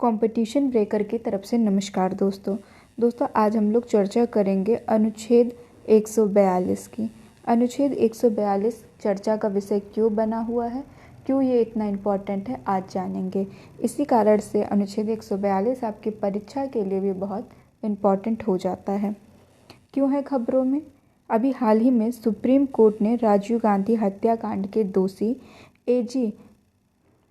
Competition breaker की तरफ से नमस्कार दोस्तों आज हम लोग चर्चा करेंगे अनुच्छेद 142 की। अनुच्छेद 142 चर्चा का विषय क्यों बना हुआ है, क्यों ये इतना इम्पोर्टेंट है, आज जानेंगे। इसी कारण से अनुच्छेद 142 आपकी परीक्षा के लिए भी बहुत इम्पोर्टेंट हो जाता है। क्यों है खबरों में? अभी हाल ही में सुप्रीम कोर्ट ने राजीव गांधी हत्याकांड के दोषी एजी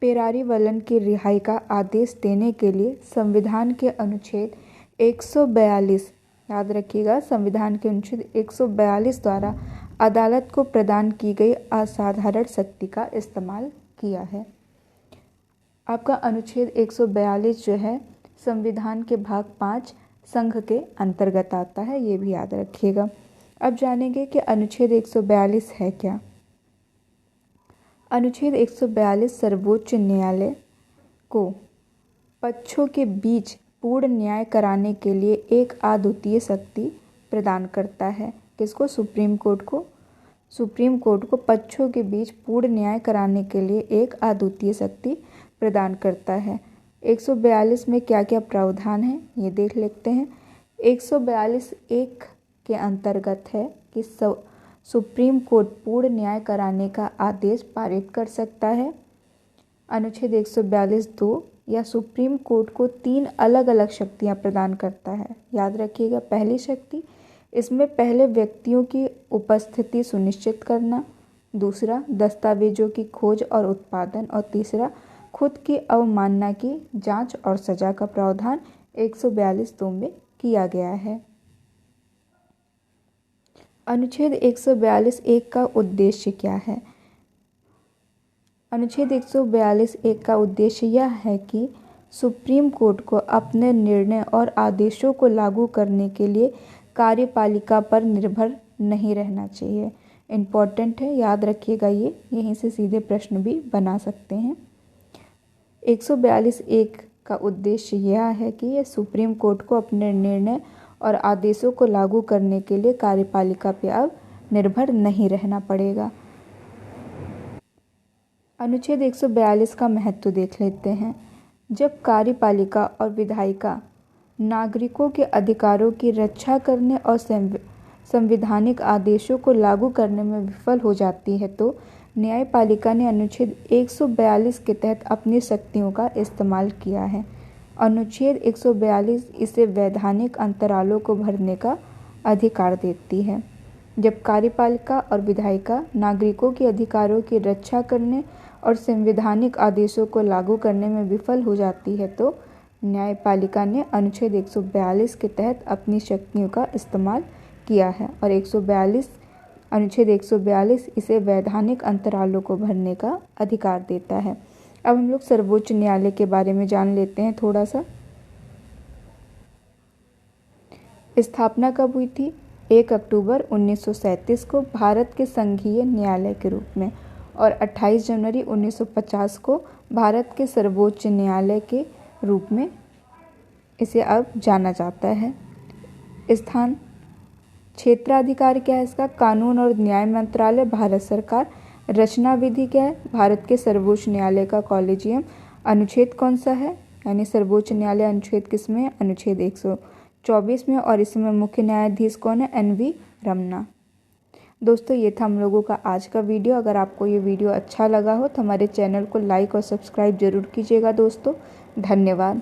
पेरारीवलन की रिहाई का आदेश देने के लिए संविधान के अनुच्छेद 142, याद रखिएगा, संविधान के अनुच्छेद 142 द्वारा अदालत को प्रदान की गई असाधारण शक्ति का इस्तेमाल किया है। आपका अनुच्छेद 142 जो है संविधान के भाग 5 संघ के अंतर्गत आता है, ये भी याद रखिएगा। अब जानेंगे कि अनुच्छेद 142 है क्या। अनुच्छेद 142 सर्वोच्च न्यायालय को पक्षों के बीच पूर्ण न्याय कराने के लिए एक अद्वितीय शक्ति प्रदान करता है। किसको? सुप्रीम कोर्ट को। सुप्रीम कोर्ट को पक्षों के बीच पूर्ण न्याय कराने के लिए एक अद्वितीय शक्ति प्रदान करता है। 142 में क्या क्या प्रावधान है ये देख लेते हैं। 142 एक के अंतर्गत है कि सुप्रीम कोर्ट पूर्ण न्याय कराने का आदेश पारित कर सकता है। अनुच्छेद 142(2) या सुप्रीम कोर्ट को 3 अलग अलग शक्तियां प्रदान करता है। याद रखिएगा, पहली शक्ति, इसमें पहले व्यक्तियों की उपस्थिति सुनिश्चित करना, दूसरा दस्तावेजों की खोज और उत्पादन, और तीसरा खुद की अवमानना की जांच और सजा का प्रावधान 142(2) में किया गया है। अनुच्छेद 142(1) का उद्देश्य क्या है? अनुच्छेद 142(1) का उद्देश्य यह है कि सुप्रीम कोर्ट को अपने निर्णय और आदेशों को लागू करने के लिए कार्यपालिका पर निर्भर नहीं रहना चाहिए। इम्पॉर्टेंट है, याद रखिएगा, ये यहीं से सीधे प्रश्न भी बना सकते हैं। 142(1) का उद्देश्य यह है कि यह सुप्रीम कोर्ट को अपने निर्णय और आदेशों को लागू करने के लिए कार्यपालिका पे अब निर्भर नहीं रहना पड़ेगा। अनुच्छेद 142 का महत्व देख लेते हैं। जब कार्यपालिका और विधायिका नागरिकों के अधिकारों की रक्षा करने और संवैधानिक आदेशों को लागू करने में विफल हो जाती है तो न्यायपालिका ने अनुच्छेद 142 के तहत अपनी शक्तियों का इस्तेमाल किया है। अनुच्छेद 142 इसे वैधानिक अंतरालों को भरने का अधिकार देती है। जब कार्यपालिका और विधायिका नागरिकों के अधिकारों की रक्षा करने और संवैधानिक आदेशों को लागू करने में विफल हो जाती है तो न्यायपालिका ने अनुच्छेद 142 के तहत अपनी शक्तियों का इस्तेमाल किया है और अनुच्छेद 142 इसे वैधानिक अंतरालों को भरने का अधिकार देता है। अब हम लोग सर्वोच्च न्यायालय के बारे में जान लेते हैं थोड़ा सा। स्थापना कब हुई थी? 1 अक्टूबर 1937 को भारत के संघीय न्यायालय के रूप में, और 28 जनवरी 1950 को भारत के सर्वोच्च न्यायालय के रूप में इसे अब जाना जाता है। स्थान, क्षेत्राधिकार क्या है इसका? कानून और न्याय मंत्रालय, भारत सरकार। रचना विधि क्या है? भारत के सर्वोच्च न्यायालय का कॉलेजियम। अनुच्छेद कौन सा है? यानी सर्वोच्च न्यायालय अनुच्छेद किस में है? अनुच्छेद 124 में, और इसमें मुख्य न्यायाधीश कौन है? NV रमन्ना। दोस्तों, ये था हम लोगों का आज का वीडियो। अगर आपको ये वीडियो अच्छा लगा हो तो हमारे चैनल को लाइक और सब्सक्राइब जरूर कीजिएगा दोस्तों। धन्यवाद।